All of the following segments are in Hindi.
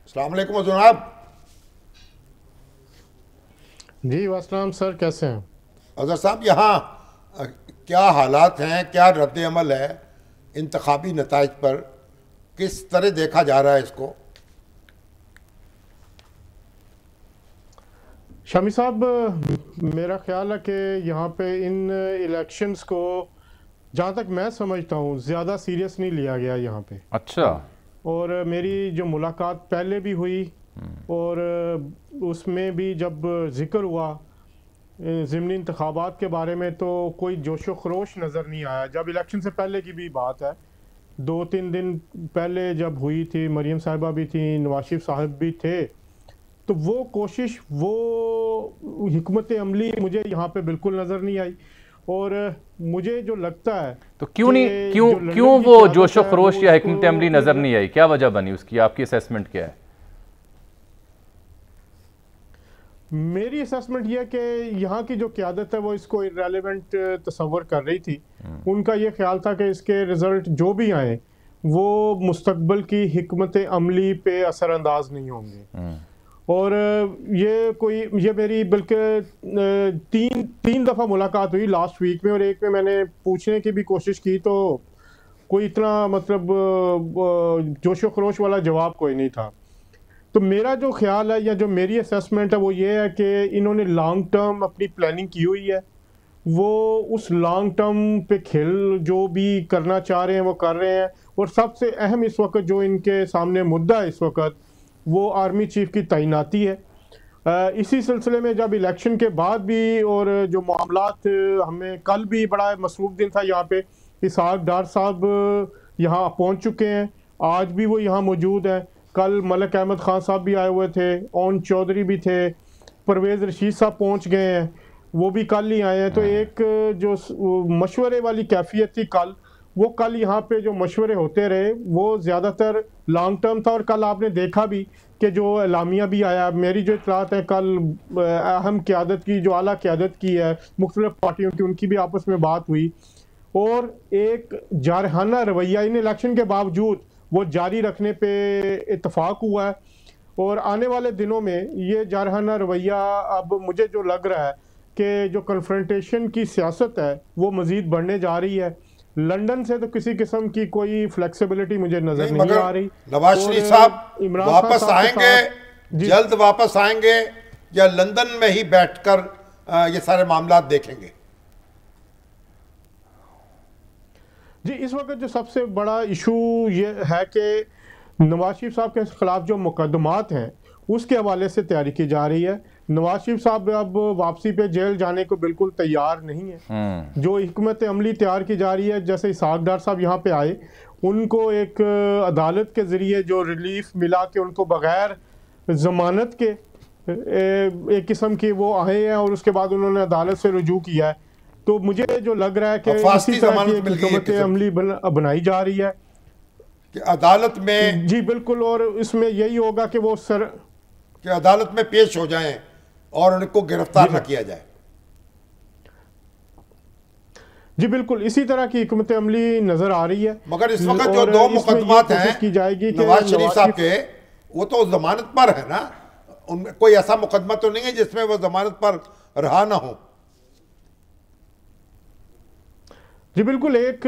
अस्सलाम वालेकुम जनाब। जी वासलाम सर, कैसे हैं? अजहर साहब, यहाँ क्या हालात हैं, क्या रद्द अमल है इंतखाबी नताइज पर, किस तरह देखा जा रहा है इसको? शामी साहब, मेरा ख्याल है कि यहाँ पे इन इलेक्शंस को जहाँ तक मैं समझता हूँ ज़्यादा सीरियस नहीं लिया गया यहाँ पे। अच्छा। और मेरी जो मुलाकात पहले भी हुई और उसमें भी जब जिक्र हुआ ज़िमनी इंतखाबात के बारे में, तो कोई जोशो खरोश नज़र नहीं आया। जब इलेक्शन से पहले की भी बात है, 2-3 दिन पहले जब हुई थी, मरीम साहिबा भी थी, नवाज शरीफ साहब भी थे, तो वो कोशिश, वो हिकमत अमली मुझे यहाँ पे बिल्कुल नज़र नहीं आई। और मुझे जो लगता है तो क्यों नहीं, कि क्यों जो लंदन क्यों की वो क़यादत जोशो है, खरोश वो या इसको हिकमत अमली नजर नहीं आई? क्या वजह बनी उसकी? आपकी असेसमेंट क्या है? मेरी असेसमेंट ये है कि यहाँ की जो क़यादत है वो इसको इररेलेवेंट तस्वर कर रही थी। उनका ये ख्याल था कि इसके रिज़ल्ट जो भी आए वो मुस्तकबिल की हिकमत अमली पे असरअंदाज नहीं होंगे। और ये मेरी बल्कि तीन दफ़ा मुलाकात हुई लास्ट वीक में, और एक में मैंने पूछने की भी कोशिश की तो कोई इतना मतलब जोशो खरोश वाला जवाब कोई नहीं था। तो मेरा जो ख्याल है या जो मेरी असेसमेंट है वो ये है कि इन्होंने लॉन्ग टर्म अपनी प्लानिंग की हुई है। वो उस लॉन्ग टर्म पे खेल जो भी करना चाह रहे हैं वो कर रहे हैं। और सबसे अहम इस वक्त जो इनके सामने मुद्दा है इस वक्त, वो आर्मी चीफ की तैनाती है। इसी सिलसिले में जब इलेक्शन के बाद भी और जो मामलात, हमें कल भी बड़ा मसरूफ दिन था यहाँ पे, इसहाक डार साहब यहाँ पहुँच चुके हैं, आज भी वो यहाँ मौजूद हैं। कल मलिक अहमद खान साहब भी आए हुए थे, ओन चौधरी भी थे, परवेज़ रशीद साहब पहुँच गए हैं, वो भी कल ही आए हैं। तो एक जो मशवरे वाली कैफियत थी कल, वो कल यहाँ पे जो मशवरे होते रहे वो ज़्यादातर लॉन्ग टर्म था। और कल आपने देखा भी कि जो एलामिया भी आया, मेरी जो इतलात है कल अहम क़यादत की, जो आला क़यादत की है मुख्तलिफ़ पार्टियों की, उनकी भी आपस में बात हुई और एक जारहाना रवैया इन इलेक्शन के बावजूद वो जारी रखने पे इत्तफाक हुआ है। और आने वाले दिनों में ये जारहाना रवैया, अब मुझे जो लग रहा है कि जो कन्फ्रंटेशन की सियासत है वो मज़ीद बढ़ने जा रही है। लंदन से तो किसी किस्म की कोई फ्लेक्सिबिलिटी मुझे नज़र नहीं आ रही। नवाज शरीफ साहब वापस आएंगे, जल्द वापस आएंगे, या लंदन में ही बैठकर ये सारे मामलात देखेंगे? जी, इस वक्त जो सबसे बड़ा इशू ये है कि नवाज शरीफ साहब के खिलाफ जो मुकदमात हैं उसके हवाले से तैयारी की जा रही है। नवाज शरीफ साहब अब वापसी पे जेल जाने को बिल्कुल तैयार नहीं है। जो हिकमत अमली तैयार की जा रही है, जैसे इसहाक डार साहब यहाँ पे आए, उनको एक अदालत के ज़रिए जो रिलीफ मिला कि उनको बग़ैर ज़मानत के एक किस्म की वो आए हैं और उसके बाद उन्होंने अदालत से रुजू किया है। तो मुझे जो लग रहा है कि इसी तरह की हिकमत अमली बनाई जा रही है कि अदालत में, जी बिल्कुल, और इसमें यही होगा कि वो कि अदालत में पेश हो जाएं और उनको गिरफ्तार न किया जाए। जी बिल्कुल, इसी तरह की हिकमत अमली नजर आ रही है। मगर इस वक्त जो दो मुकदमात हैं की जाएगी नवाज शरीफ साहब के, वो तो जमानत पर है ना, उनमें कोई ऐसा मुकदमा तो नहीं है जिसमें वो जमानत पर रहा ना हो? जी बिल्कुल, एक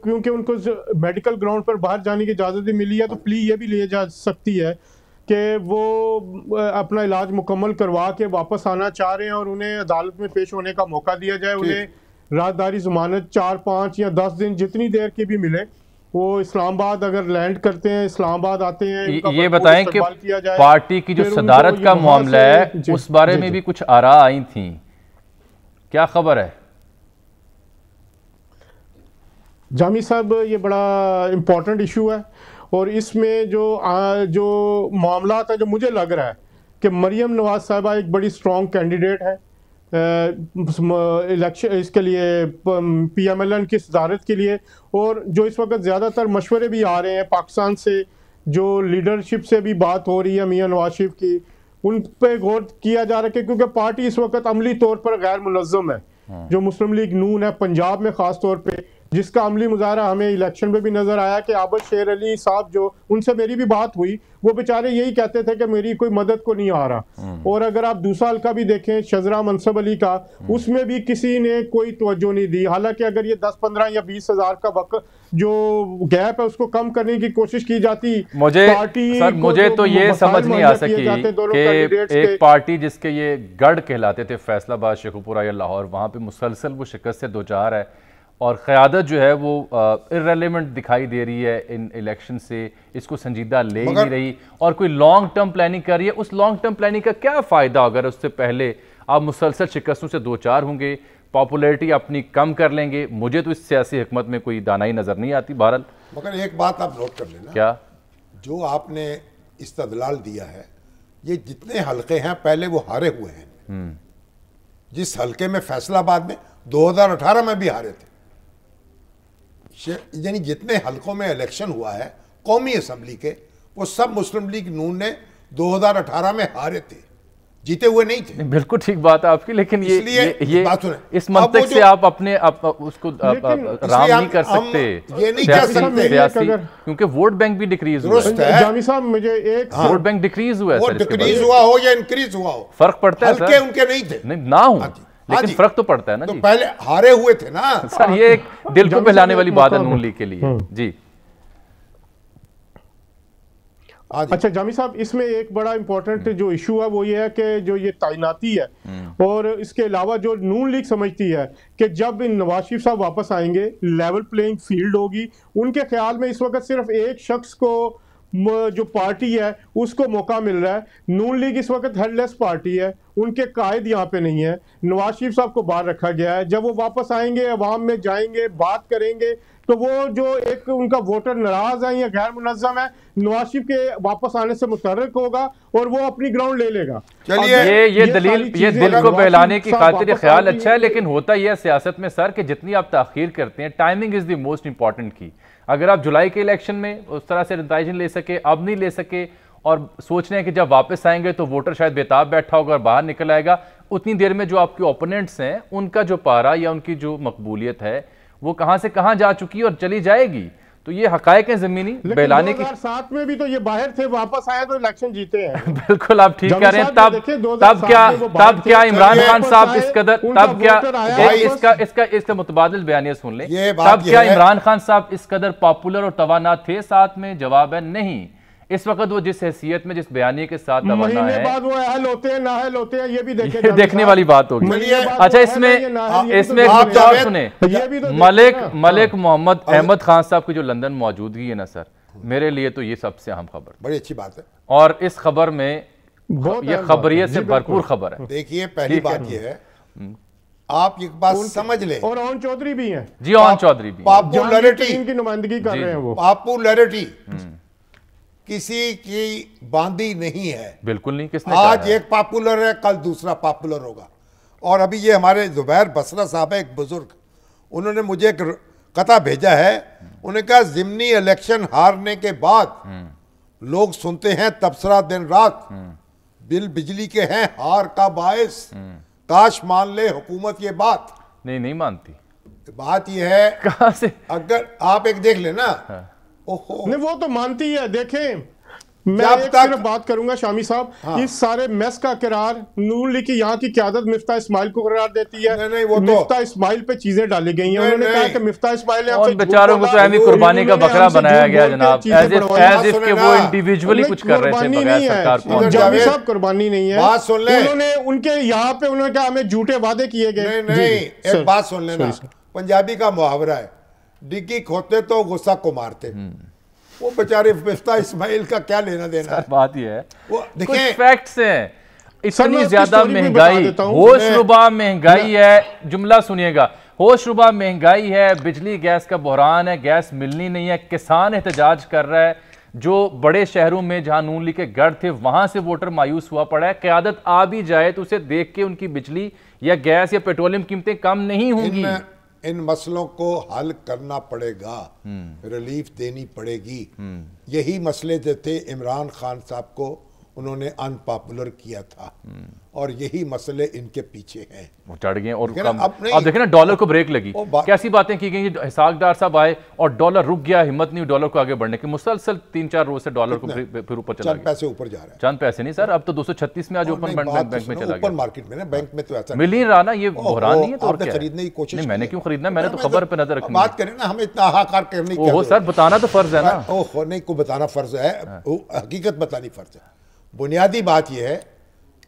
क्योंकि उनको मेडिकल ग्राउंड पर बाहर जाने की इजाज़त भी मिली है, तो प्ली ये भी ली जा सकती है कि वो अपना इलाज मुकम्मल करवा के वापस आना चाह रहे हैं और उन्हें अदालत में पेश होने का मौका दिया जाए। उन्हें राहदारी ज़मानत 4, 5 या 10 दिन जितनी देर की भी मिले, वो इस्लामाबाद अगर लैंड करते हैं, इस्लामाबाद आते हैं, ये बताएं कि पार्टी की जो सदारत का मामला है उस बारे में भी कुछ आरा आई थी, क्या खबर है? जामी साहब, ये बड़ा इम्पोर्टेंट इशू है और इसमें जो मामला है, जो मुझे लग रहा है कि मरियम नवाज साहिबा एक बड़ी स्ट्रॉन्ग कैंडिडेट है इलेक्शन इसके लिए, PMLN की सदारत के लिए। और जो इस वक्त ज़्यादातर मशवरे भी आ रहे हैं पाकिस्तान से, जो लीडरशिप से भी बात हो रही है मियां नवाज शरीफ की, उन पर गौर किया जा रहा है क्योंकि पार्टी इस वक्त अमली तौर पर गैर मुनज़्ज़म है। जो मुस्लिम लीग नून है पंजाब में ख़ास तौर पर, जिसका अमली मुजाहरा हमें इलेक्शन में भी नजर आया कि आबद शेर अली साहब, जो उनसे मेरी भी बात हुई, वो बेचारे यही कहते थे कि मेरी कोई मदद को नहीं आ रहा। और अगर आप दूसरा हल्का भी देखें शजरा मनसब अली का, उसमें भी किसी ने कोई तवज्जो नहीं दी। हालांकि अगर ये 10-15 या 20 हज़ार का वक्त जो गैप है उसको कम करने की कोशिश की जाती, मुझे तो ये समझ नहीं आ सकी कि एक पार्टी जिसके ये गढ़ कहलाते थे फैसलाबाद, शेखुपुरा या लाहौर, वहाँ पे मुसलसल वो शिकस्त से दो चार है और क़यादत जो है वो इर्रेलेवेंट दिखाई दे रही है इन इलेक्शन से, इसको संजीदा ले ही नहीं रही और कोई लॉन्ग टर्म प्लानिंग कर रही है। उस लॉन्ग टर्म प्लानिंग का क्या फ़ायदा अगर उससे पहले आप मुसलसल शिकस्तों से दो चार होंगे, पॉपुलैरिटी अपनी कम कर लेंगे? मुझे तो इस सियासी हिकमत में कोई दानाई नज़र नहीं आती। बहरहाल मगर एक बात आप नोट कर लेना, क्या जो आपने इस्तदलाल दिया है, ये जितने हल्के हैं पहले वो हारे हुए हैं। जिस हल्के में फैसलाबाद में 2018 में भी हारे थे, यानी जितने हल्कों में इलेक्शन हुआ है कौमी असम्बली के, वो सब मुस्लिम लीग नून ने 2018 में हारे थे, जीते हुए नहीं थे। बिल्कुल ठीक बात है आपकी, लेकिन ये इस मंतक से आप अपने उसको राम नहीं कर सकते, ये नहीं कर सकते क्योंकि वोट बैंक भी डिक्रीज हुआ है। जामी साहब मुझे एक वोट बैंक डिक्रीज हुआ है, वो डिक्रीज हुआ हो या इंक्रीज हुआ हो, फर्क पड़ता है सर। हल्के उनके नहीं थे, नहीं ना हो, लेकिन फर्क तो पड़ता है ना। तो पहले हारे हुए थे ना सर, ये एक दिल को बहलाने वाली बात है नून लीग के लिए। जी अच्छा जामी साहब, इसमें एक बड़ा इंपॉर्टेंट जो इशू है वो ये है कि जो ये तैनाती है, और इसके अलावा जो नून लीग समझती है कि जब इन नवाज शरीफ साहब वापस आएंगे लेवल प्लेइंग फील्ड होगी। उनके ख्याल में इस वक्त सिर्फ एक शख्स को जो पार्टी है उसको मौका मिल रहा है। नून लीग इस वक्त हेडलेस पार्टी है, उनके कायद यहाँ पे नहीं है, नवाज शरीफ साहब को बाहर रखा गया है। जब वो वापस आएंगे, अवाम में जाएंगे, बात करेंगे, तो वो जो एक उनका वोटर नाराज है या गैर मुनज़्ज़म है, नवाज शरीफ के वापस आने से मुतहर्रिक होगा और वो अपनी ग्राउंड ले लेगा। चलिए ये दलील, ये दिल को बहलाने की खातिर ख्याल अच्छा है, लेकिन होता यह है सियासत में सर कि जितनी आप ताखीर करते हैं, timing is the most important की। अगर आप जुलाई के इलेक्शन में उस तरह से नतीजे ले सके, अब नहीं ले सके, और सोच रहे हैं कि जब वापस आएंगे तो वोटर शायद बेताब बैठा होगा और बाहर निकल आएगा, उतनी देर में जो आपके ओपोनेंट्स हैं उनका जो पारा या उनकी जो मकबूलियत है वो कहां से कहां जा चुकी है और चली जाएगी। तो ये हकायक है ज़मीनी बेलाने की। 2007 में भी तो ये बाहर थे, वापस आए तो इलेक्शन जीते हैं। बिल्कुल आप ठीक कह रहे हैं। तब क्या इमरान खान साहब इस कदर, तब क्या इसका मुतबादिल बयानिया सुन लें, तब क्या इमरान खान साहब इस कदर पॉपुलर और तवाना थे? साथ में जवाब है नहीं। इस वक्त वो जिस हैसियत में, जिस बयानी के साथ महीने बाद वो अहल होते हैं, नाअहल होते हैं, ये भी देखने वाली बात होगी। अच्छा, इसमें एक और सुने, मलिक मोहम्मद अहमद खान साहब की जो लंदन मौजूदगी है ना सर, मेरे लिए तो ये सबसे अहम खबर, बड़ी अच्छी बात है। और इस खबर में ये खबरियत से भरपूर खबर है। देखिए, पहली बात ये है, आप एक बात समझ लें, और ओन चौधरी भी हैं। जी, ओन चौधरी भी पॉपुलैरिटी की नुमाइंदगी कर रहे हैं। वो पॉपुलैरिटी किसी की बांधी नहीं है, बिल्कुल नहीं। किसने आज एक पॉपुलर है, कल दूसरा पॉपुलर होगा। और अभी ये हमारे जुबैर बसरा साहब है, एक बुजुर्ग, उन्होंने मुझे एक कथा भेजा है। उन्होंने कहा जिमनी इलेक्शन हारने के बाद लोग सुनते हैं तबसरा दिन रात, बिल बिजली के हैं हार का बायस, काश मान ले हुकूमत ये बात। नहीं मानती। बात ये है, कहां से, अगर आप एक देख लेना, नहीं वो तो मानती है। देखें, मैं एक सिर्फ बात करूंगा शामी साहब, इस सारे मेस का करार नून लीग की यहाँ की क़यादत मिफ्ता इस्माइल को करार देती है। नहीं, वो मिफ्ता इस्माइल पे चीजें डाली गई हैं। उन्होंने कहा कि मिफ्ता इस्माइल ने बेचारों को तो अहमी कुर्बानी का बकरा बनाया गया जनाब, एज इफ के वो इंडिविजुअली कुछ कर रहे थे बगैर सरकार को। जामी साहब, कुर्बानी नहीं है। बात सुन ले, उन्होंने उनके यहाँ पे उन्होंने कहा हमें झूठे वादे किए गए। नहीं, एक बात सुन लेना, पंजाबी का मुहावरा है, डिग्गी खोते तो गुस्सा को मारते। वो बेचारे मिफ्ता इस्माइल का क्या लेना देना है? बात ये है, वो कुछ फैक्ट्स हैं। इतनी ज्यादा महंगाई, होशरुबा महंगाई है, जुमला सुनिएगा, होशरुबा महंगाई है, बिजली गैस का बहरान है, गैस मिलनी नहीं है, किसान एहतजाज कर रहा है। जो बड़े शहरों में जहां नून लीग के गढ़ थे वहां से वोटर मायूस हुआ पड़ा है। क़यादत आ भी जाए तो उसे देख के उनकी बिजली या गैस या पेट्रोलियम कीमतें कम नहीं होंगी। इन मसलों को हल करना पड़ेगा, रिलीफ देनी पड़ेगी। यही मसले जो थे इमरान खान साहब को उन्होंने अनपॉपुलर किया था और यही मसले इनके पीछे हैं। वो चढ़ गए और अब देखें ना डॉलर को ब्रेक लगी, कैसी बातें की गई। इसाक डार साहब आए और डॉलर रुक गया, हिम्मत नहीं डॉलर को आगे बढ़ने की। मुसलसल 3-4 रोज से डॉलर को फिर ऊपर चला गया। पैसे ऊपर जा रहा है। चंद पैसे नहीं सर, अब तो 236 में आज ओपन बैंक में चला गया। मार्केट में ना, बैंक में तो ऐसा मिल ही रहा ना, ये बहरान नहीं है। तो आपने खरीदने की कोशिश नहीं, मैंने क्यों खरीदना, मैंने तो खबर पे नजर रखनी। बात करें ना, हमें इतना हाहाकार करने की। ओहो सर, बताना तो फर्ज है ना। ओहो नहीं, को बताना फर्ज है, हकीकत बतानी फर्ज है। बुनियादी बात यह है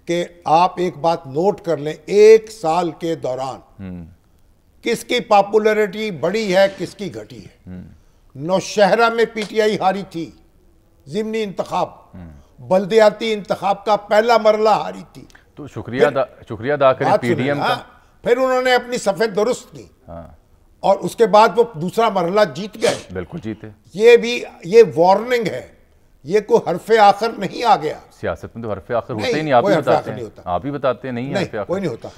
कि आप एक बात नोट कर लें, 1 साल के दौरान किसकी पॉपुलैरिटी बढ़ी है, किसकी घटी है। नौशहरा में पीटीआई हारी थी, ज़िमनी इंतखाब, बल्दियाती इंतखाब का पहला मरला हारी थी। तो शुक्रिया अदा करें पीडीएम का। फिर उन्होंने अपनी सफेद दुरुस्त की और उसके बाद वो दूसरा मरहला जीत गए। बिल्कुल जीते। ये वार्निंग है, ये कोई हरफे आखिर नहीं आ गया। सियासत में तो हरफे आखिर होते ही नहीं, आप ही बताते हैं। आप ही बताते हैं नहीं हरफे आखिर कोई नहीं होता।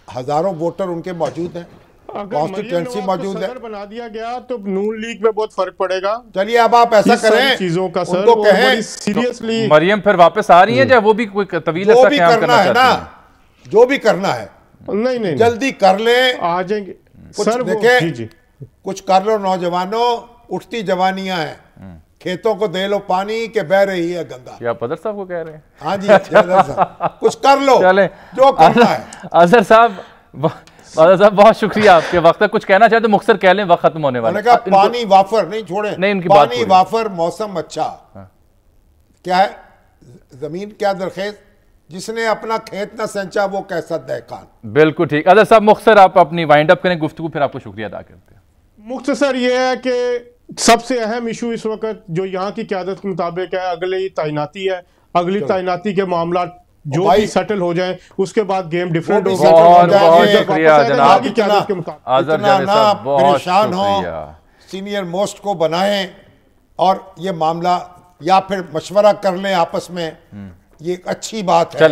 हजारों वोटर उनके मौजूद हैं, कॉन्स्टिट्यूएंसी मौजूद है। बना दिया गया तो नून लीग में बहुत फर्क पड़ेगा। चलिए अब आप ऐसा करें, चीजों का सर उनको कहें सीरियसली। तो मरियम फिर वापस आ रही है, चाहे वो भी कोई तवील जो भी करना है ना, जो भी करना है नहीं जल्दी कर ले, आ जाएंगे सर। देखे कुछ कर लो नौजवानों, उठती जवानियां हैं, खेतों को दे लो पानी के बह रही है गंगा। क्या पदर साहब को कह रहे हैं? हाँ जी, साहब कुछ कर लो, चले जो करना है। अजहर साहब बहुत शुक्रिया आपके वक्त तक। कुछ कहना चाहते तो मुख्तसर कह लें, वक्त खत्म होने वाला है। पानी वाफर नहीं छोड़े, नहीं इनकी पानी वाफर, मौसम अच्छा। क्या है जमीन, क्या दरखेस्त, जिसने अपना खेत न सेंचा वो कैसा दहकान। बिल्कुल ठीक। अजहर साहब मुख्तसर आप अपनी वाइंड अप करें गुफ्तगू, फिर आपको शुक्रिया अदा करते हैं। मुख्तसर ये है कि सबसे अहम इशू इस वक्त जो यहाँ की क़यादत के मुताबिक है, अगली तैनाती है। अगली तैनाती के मामला जो भी सेटल हो जाए, उसके बाद गेम डिफरेंट होगा। बहुत शुक्रिया जनाब, परेशान हो, सीनियर मोस्ट को बनाएं और ये मामला या फिर मशवरा कर लें आपस में, ये एक अच्छी बात है।